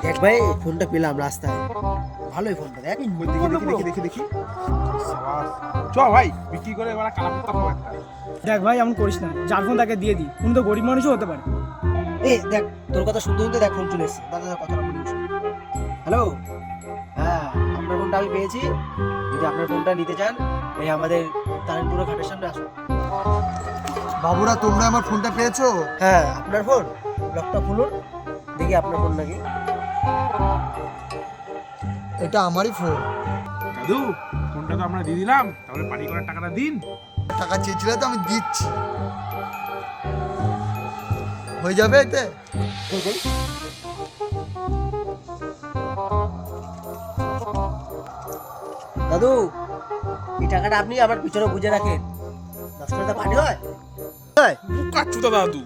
দেখ ভাই ফোনটা পেলাম রাস্তায়, ভালোই ফোনটা দেখ। দেখি সাবাস। চ ভাই বিক্রি করে এবার কালা কুত্তা খাবো একটা। দেখ ভাই এমন করিস না, যার ফোন তাকে দিয়ে দিই, উনি তো গরিব মানুষও হতে পারে। দেখ তোর কথা শুনতে শুনতে দেখ ফোন চলে এসেছে, দাদা কথাটা বলি। হ্যালো, হ্যাঁ আপনার ফোনটা আমি পেয়েছি। যদি আপনার ফোনটা নিতে চান এই আমাদের তারানপুরের ঘাটের সামনে আসুন। বাবুরা তোমরা আমার ফোনটা পেয়েছো? হ্যাঁ আপনার ফোন, লকটা খুলুন দেখি আপনার ফোন নাকি। এটা আমারই ফোন। দাদু ফোনটা তো আমরা দিয়ে দিলাম, তাহলে পার্টি করার টাকাটা দিন। টাকা চেয়েছিলে তো আমি দিচ্ছি, হয়ে যাবে এতে। দাদু এই টাকাটা আপনি আমার পিছনে বুঝে রাখেন, 10 টাকা পানি হয়। বুকা চুদা দাদু।